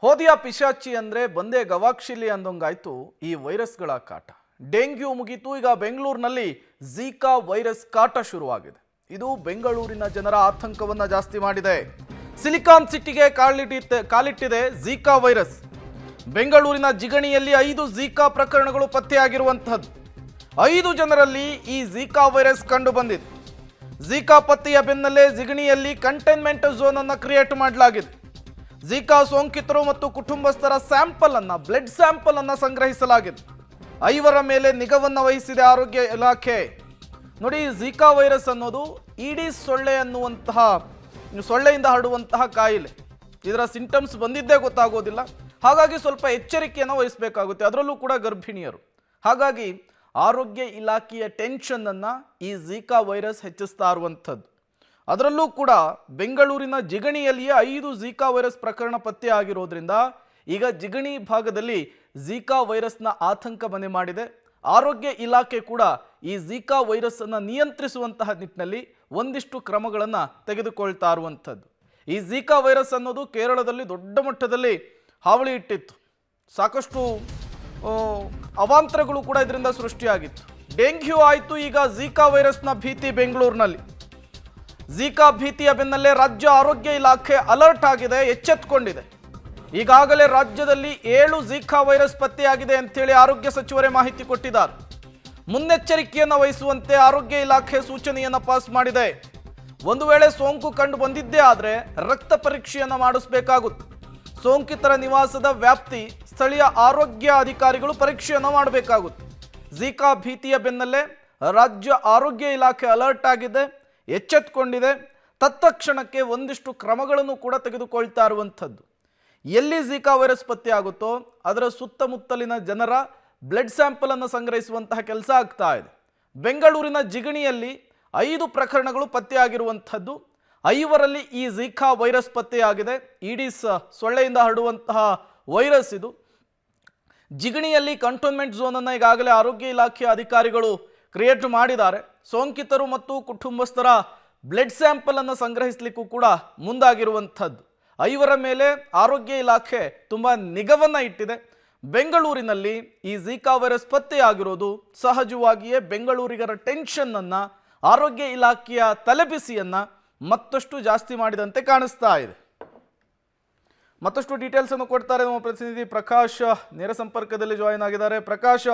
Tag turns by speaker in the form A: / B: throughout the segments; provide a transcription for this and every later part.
A: ಹೋದಿಯ ಪಿಶಾಚಿ ಅಂದ್ರೆ ಬಂದೇ ಗವಾಕ್ಷಿಲಿ ಅಂದಂಗಾಯ್ತು ಈ ವೈರಸ್ಗಳ ಕಾಟ. ಡೆಂಗ್ಯೂ ಮುಗಿತು, ಈಗ ಬೆಂಗಳೂರಿನಲ್ಲಿ ಝೀಕಾ ವೈರಸ್ ಕಾಟ ಶುರುವಾಗಿದೆ. ಇದು ಬೆಂಗಳೂರಿನ ಜನರ ಆತಂಕವನ್ನ ಜಾಸ್ತಿ ಮಾಡಿದೆ. ಸಿಲಿಕಾನ್ ಸಿಟಿಗೆ ಕಾಲಿಟ್ಟಿದೆ ಝೀಕಾ ವೈರಸ್. ಬೆಂಗಳೂರಿನ ಜಿಗಣಿಯಲ್ಲಿ 5 ಝೀಕಾ ಪ್ರಕರಣಗಳು ಪತ್ತೆಯಾಗಿರುವಂತಹದ್ದು. 5 ಜನರಲ್ಲಿ ಈ ಝೀಕಾ ವೈರಸ್ ಕಂಡು ಬಂದಿದೆ. ಝೀಕಾ ಪತ್ತೆಯ ಬೆನ್ನಲ್ಲೇ ಜಿಗಣಿಯಲ್ಲಿ ಕಂಟೈನ್ಮೆಂಟ್ ಝೋನ್ ಅನ್ನು ಕ್ರಿಯೇಟ್ ಮಾಡಲಾಗಿದೆ. ಝೀಕಾ ಸೋಂಕಿತರು ಮತ್ತು ಕುಟುಂಬಸ್ಥರ ಬ್ಲಡ್ ಸ್ಯಾಂಪಲ್ ಅನ್ನು ಸಂಗ್ರಹಿಸಲಾಗಿದೆ. 5 ಮೇಲೆ ನಿಗಾವನ್ನು ವಹಿಸಿದೆ ಆರೋಗ್ಯ ಇಲಾಖೆ. ನೋಡಿ, ಝೀಕಾ ವೈರಸ್ ಅನ್ನೋದು ಈಡಿಸ್ ಸೊಳ್ಳೆ ಅನ್ನುವಂತಹ ಸೊಳ್ಳೆಯಿಂದ ಹರಡುವಂತಹ ಕಾಯಿಲೆ. ಇದರ ಸಿಂಟಮ್ಸ್ ಬಂದಿದ್ದೇ ಗೊತ್ತಾಗೋದಿಲ್ಲ. ಹಾಗಾಗಿ ಸ್ವಲ್ಪ ಎಚ್ಚರಿಕೆಯನ್ನು ವಹಿಸಬೇಕಾಗುತ್ತೆ, ಅದರಲ್ಲೂ ಕೂಡ ಗರ್ಭಿಣಿಯರು. ಹಾಗಾಗಿ ಆರೋಗ್ಯ ಇಲಾಖೆಯ ಟೆನ್ಷನ್ ಅನ್ನು ಈ ಝೀಕಾ ವೈರಸ್ ಹೆಚ್ಚಿಸ್ತಾ ಇರುವಂಥದ್ದು. ಅದರಲ್ಲೂ ಕೂಡ ಬೆಂಗಳೂರಿನ ಜಿಗಣಿಯಲ್ಲಿಯೇ 5 ಝೀಕಾ ವೈರಸ್ ಪ್ರಕರಣ ಪತ್ತೆ ಆಗಿರೋದ್ರಿಂದ ಈಗ ಜಿಗಣಿ ಭಾಗದಲ್ಲಿ ಝೀಕಾ ವೈರಸ್ನ ಆತಂಕ ಮನೆ ಮಾಡಿದೆ. ಆರೋಗ್ಯ ಇಲಾಖೆ ಕೂಡ ಈ ಝೀಕಾ ವೈರಸ್ ಅನ್ನು ನಿಯಂತ್ರಿಸುವಂತಹ ನಿಟ್ಟಿನಲ್ಲಿ ಒಂದಿಷ್ಟು ಕ್ರಮಗಳನ್ನು ತೆಗೆದುಕೊಳ್ತಾ ಇರುವಂಥದ್ದು. ಈ ಝೀಕಾ ವೈರಸ್ ಅನ್ನೋದು ಕೇರಳದಲ್ಲಿ ದೊಡ್ಡ ಮಟ್ಟದಲ್ಲಿ ಹಾವಳಿ ಇಟ್ಟಿತ್ತು. ಸಾಕಷ್ಟು ಅವಾಂತರಗಳು ಕೂಡ ಇದರಿಂದ ಸೃಷ್ಟಿಯಾಗಿತ್ತು. ಡೆಂಗ್ಯೂ ಆಯಿತು, ಈಗ ಝೀಕಾ ವೈರಸ್ನ ಭೀತಿ ಬೆಂಗಳೂರಿನಲ್ಲಿ. ಝೀಕಾ ಭೀತಿಯ ಬೆನ್ನಲ್ಲೇ ರಾಜ್ಯ ಆರೋಗ್ಯ ಇಲಾಖೆ ಅಲರ್ಟ್ ಆಗಿದೆ, ಎಚ್ಚೆತ್ತುಕೊಂಡಿದೆ. ಈಗಾಗಲೇ ರಾಜ್ಯದಲ್ಲಿ 7 ಝೀಕಾ ವೈರಸ್ ಪತ್ತೆಯಾಗಿದೆ ಅಂತೇಳಿ ಆರೋಗ್ಯ ಸಚಿವರೇ ಮಾಹಿತಿ ಕೊಟ್ಟಿದ್ದಾರೆ. ಮುನ್ನೆಚ್ಚರಿಕೆಯನ್ನು ವಹಿಸುವಂತೆ ಆರೋಗ್ಯ ಇಲಾಖೆ ಸೂಚನೆಯನ್ನು ಪಾಸ್ ಮಾಡಿದೆ. ಒಂದು ವೇಳೆ ಸೋಂಕು ಕಂಡು ಬಂದಿದ್ದೇ ಆದರೆ ರಕ್ತ ಪರೀಕ್ಷೆಯನ್ನು ಮಾಡಿಸಬೇಕಾಗುತ್ತೆ. ಸೋಂಕಿತರ ನಿವಾಸದ ವ್ಯಾಪ್ತಿ ಸ್ಥಳೀಯ ಆರೋಗ್ಯ ಅಧಿಕಾರಿಗಳು ಪರೀಕ್ಷೆಯನ್ನು ಮಾಡಬೇಕಾಗುತ್ತೆ. ಝೀಕಾ ಭೀತಿಯ ಬೆನ್ನಲ್ಲೇ ರಾಜ್ಯ ಆರೋಗ್ಯ ಇಲಾಖೆ ಅಲರ್ಟ್ ಆಗಿದೆ, ಎಚ್ಚೆತ್ತುಕೊಂಡಿದೆ. ತತ್ಕ್ಷಣಕ್ಕೆ ಒಂದಿಷ್ಟು ಕ್ರಮಗಳನ್ನು ಕೂಡ ತೆಗೆದುಕೊಳ್ತಾ ಇರುವಂಥದ್ದು. ಎಲ್ಲಿ ಝೀಕಾ ವೈರಸ್ ಪತ್ತೆ ಆಗುತ್ತೋ ಅದರ ಸುತ್ತಮುತ್ತಲಿನ ಜನರ ಬ್ಲಡ್ ಸ್ಯಾಂಪಲ್ ಅನ್ನು ಸಂಗ್ರಹಿಸುವಂತಹ ಕೆಲಸ ಆಗ್ತಾ ಇದೆ. ಬೆಂಗಳೂರಿನ ಜಿಗಣಿಯಲ್ಲಿ 5 ಪ್ರಕರಣಗಳು ಪತ್ತೆಯಾಗಿರುವಂಥದ್ದು. 5ರಲ್ಲಿ ಈ ಝೀಕಾ ವೈರಸ್ ಪತ್ತೆಯಾಗಿದೆ. ಈಡಿಸ್ ಸೊಳ್ಳೆಯಿಂದ ಹರಡುವಂತಹ ವೈರಸ್ ಇದು. ಜಿಗಣಿಯಲ್ಲಿ ಕಂಟೋನ್ಮೆಂಟ್ ಝೋನ್ ಅನ್ನು ಈಗಾಗಲೇ ಆರೋಗ್ಯ ಇಲಾಖೆಯ ಅಧಿಕಾರಿಗಳು ಕ್ರಿಯೇಟ್ ಮಾಡಿದ್ದಾರೆ. ಸೋಂಕಿತರು ಮತ್ತು ಕುಟುಂಬಸ್ಥರ ಬ್ಲಡ್ ಸ್ಯಾಂಪಲ್ ಅನ್ನು ಸಂಗ್ರಹಿಸಲಿಕ್ಕೂ ಕೂಡ ಮುಂದಾಗಿರುವಂಥದ್ದು. 5 ಮೇಲೆ ಆರೋಗ್ಯ ಇಲಾಖೆ ತುಂಬ ನಿಗಾವನ್ನು ಇಟ್ಟಿದೆ. ಬೆಂಗಳೂರಿನಲ್ಲಿ ಈ ಝೀಕಾ ವೈರಸ್ ಪತ್ತೆಯಾಗಿರೋದು ಸಹಜವಾಗಿಯೇ ಬೆಂಗಳೂರಿಗರ ಟೆನ್ಷನ್ ಅನ್ನ, ಆರೋಗ್ಯ ಇಲಾಖೆಯ ತಲೆಬಿಸಿಯನ್ನ ಮತ್ತಷ್ಟು ಜಾಸ್ತಿ ಮಾಡಿದಂತೆ ಕಾಣಿಸ್ತಾ ಇದೆ. ಮತ್ತಷ್ಟು ಡೀಟೇಲ್ಸ್ ಅನ್ನು ಕೊಡ್ತಾರೆ ನಮ್ಮ ಪ್ರತಿನಿಧಿ ಪ್ರಕಾಶ್, ನೇರ ಸಂಪರ್ಕದಲ್ಲಿ ಜಾಯಿನ್ ಆಗಿದ್ದಾರೆ. ಪ್ರಕಾಶ್,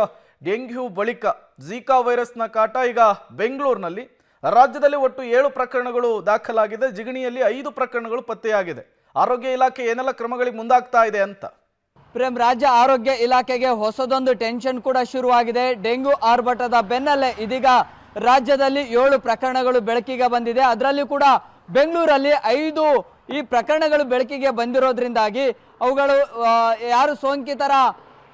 A: ಡೆಂಗ್ಯೂ ಬಳಿಕ ಝೀಕಾ ವೈರಸ್ನ ಕಾಟ ಈಗ ಬೆಂಗಳೂರಿನಲ್ಲಿ. ರಾಜ್ಯದಲ್ಲಿ ಒಟ್ಟು 7 ಪ್ರಕರಣಗಳು ದಾಖಲಾಗಿದೆ. ಜಿಗಣಿಯಲ್ಲಿ 5 ಪ್ರಕರಣಗಳು ಪತ್ತೆಯಾಗಿದೆ. ಆರೋಗ್ಯ ಇಲಾಖೆ ಏನೆಲ್ಲ ಕ್ರಮಗಳಿಗೆ ಮುಂದಾಗ್ತಾ ಇದೆ ಅಂತ?
B: ಪ್ರೇಮ್, ರಾಜ್ಯ ಆರೋಗ್ಯ ಇಲಾಖೆಗೆ ಹೊಸದೊಂದು ಟೆನ್ಷನ್ ಕೂಡ ಶುರುವಾಗಿದೆ. ಡೆಂಗ್ಯೂ ಆರ್ಭಟದ ಬೆನ್ನಲ್ಲೇ ಇದೀಗ ರಾಜ್ಯದಲ್ಲಿ 7 ಪ್ರಕರಣಗಳು ಬೆಳಕಿಗೆ ಬಂದಿದೆ. ಅದರಲ್ಲಿ ಕೂಡ ಬೆಂಗಳೂರಲ್ಲಿ 5 ಈ ಪ್ರಕರಣಗಳು ಬೆಳಕಿಗೆ ಬಂದಿರೋದ್ರಿಂದಾಗಿ ಅವುಗಳು ಯಾರು ಸೋಂಕಿತರ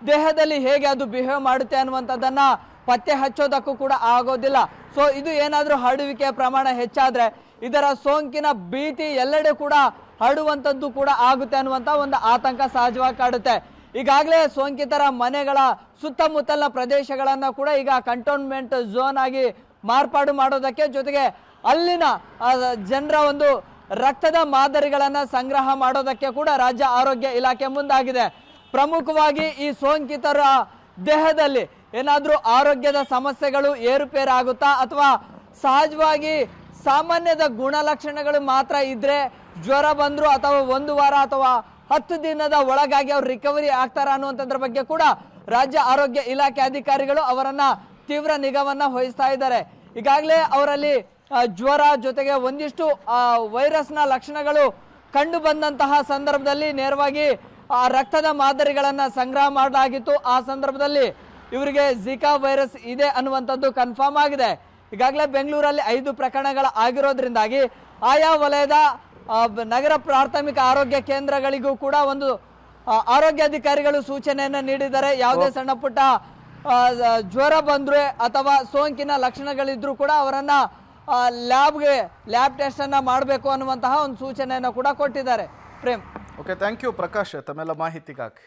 B: ದೇಹದಲ್ಲಿ ಹೇಗೆ ಅದು ಬಿಹೇವ್ ಮಾಡುತ್ತೆ ಅನ್ನುವಂಥದ್ದನ್ನ ಪತ್ತೆ ಹಚ್ಚೋದಕ್ಕೂ ಕೂಡ ಆಗೋದಿಲ್ಲ. ಸೊ ಇದು ಏನಾದರೂ ಹರಡುವಿಕೆಯ ಪ್ರಮಾಣ ಹೆಚ್ಚಾದ್ರೆ ಇದರ ಸೋಂಕಿನ ಭೀತಿ ಎಲ್ಲೆಡೆ ಕೂಡ ಹರಡುವಂಥದ್ದು ಕೂಡ ಆಗುತ್ತೆ ಅನ್ನುವಂಥ ಒಂದು ಆತಂಕ ಸಹಜವಾಗಿ ಕಾಡುತ್ತೆ. ಈಗಾಗಲೇ ಸೋಂಕಿತರ ಮನೆಗಳ ಸುತ್ತಮುತ್ತಲಿನ ಪ್ರದೇಶಗಳನ್ನು ಕೂಡ ಈಗ ಕಂಟೋನ್ಮೆಂಟ್ ಝೋನ್ ಆಗಿ ಮಾರ್ಪಾಡು ಮಾಡೋದಕ್ಕೆ, ಜೊತೆಗೆ ಅಲ್ಲಿನ ಜನರ ಒಂದು ರಕ್ತದ ಮಾದರಿಗಳನ್ನು ಸಂಗ್ರಹ ಮಾಡೋದಕ್ಕೆ ಕೂಡ ರಾಜ್ಯ ಆರೋಗ್ಯ ಇಲಾಖೆ ಮುಂದಾಗಿದೆ. ಪ್ರಮುಖವಾಗಿ ಈ ಸೋಂಕಿತರ ದೇಹದಲ್ಲಿ ಏನಾದರೂ ಆರೋಗ್ಯದ ಸಮಸ್ಯೆಗಳು ಏರುಪೇರಾಗುತ್ತಾ ಅಥವಾ ಸಹಜವಾಗಿ ಸಾಮಾನ್ಯದ ಗುಣಲಕ್ಷಣಗಳು ಮಾತ್ರ ಇದ್ರೆ, ಜ್ವರ ಬಂದ್ರು ಅಥವಾ 1 ವಾರ ಅಥವಾ 10 ದಿನದ ಒಳಗಾಗಿ ಅವ್ರು ರಿಕವರಿ ಆಗ್ತಾರ ಅನ್ನುವಂಥದ್ರ ಬಗ್ಗೆ ಕೂಡ ರಾಜ್ಯ ಆರೋಗ್ಯ ಇಲಾಖೆ ಅಧಿಕಾರಿಗಳು ಅವರನ್ನ ತೀವ್ರ ನಿಗಾವನ್ನ ವಹಿಸ್ತಾ ಇದ್ದಾರೆ. ಈಗಾಗಲೇ ಅವರಲ್ಲಿ ಜ್ವರ ಜೊತೆಗೆ ಒಂದಿಷ್ಟು ವೈರಸ್ನ ಲಕ್ಷಣಗಳು ಕಂಡು ಬಂದಂತಹ ಸಂದರ್ಭದಲ್ಲಿ ನೇರವಾಗಿ ರಕ್ತದ ಮಾದರಿಗಳನ್ನ ಸಂಗ್ರಹ ಮಾಡಲಾಗಿತ್ತು. ಆ ಸಂದರ್ಭದಲ್ಲಿ ಇವರಿಗೆ ಝೀಕಾ ವೈರಸ್ ಇದೆ ಅನ್ನುವಂಥದ್ದು ಕನ್ಫರ್ಮ್ ಆಗಿದೆ. ಈಗಾಗಲೇ ಬೆಂಗಳೂರಲ್ಲಿ 5 ಪ್ರಕರಣಗಳ ಆಗಿರೋದ್ರಿಂದಾಗಿ ಆಯಾ ವಲಯದ ನಗರ ಪ್ರಾಥಮಿಕ ಆರೋಗ್ಯ ಕೇಂದ್ರಗಳಿಗೂ ಕೂಡ ಒಂದು ಆರೋಗ್ಯಾಧಿಕಾರಿಗಳು ಸೂಚನೆಯನ್ನು ನೀಡಿದ್ದಾರೆ. ಯಾವುದೇ ಸಣ್ಣ ಪುಟ್ಟ ಜ್ವರ ಬಂದ್ರೆ ಅಥವಾ ಸೋಂಕಿನ ಲಕ್ಷಣಗಳಿದ್ರೂ ಕೂಡ ಅವರನ್ನ ಲ್ಯಾಬ್ ಟೆಸ್ಟ್ ಅನ್ನ ಮಾಡಬೇಕು ಅನ್ನುವಂತಹ ಒಂದು ಸೂಚನೆಯನ್ನು ಕೂಡ ಕೊಟ್ಟಿದ್ದಾರೆ. Prem,
A: okay, thank you Prakash ತಮ್ಮೆಲ್ಲ ಮಾಹಿತಿಗಾಗಿ.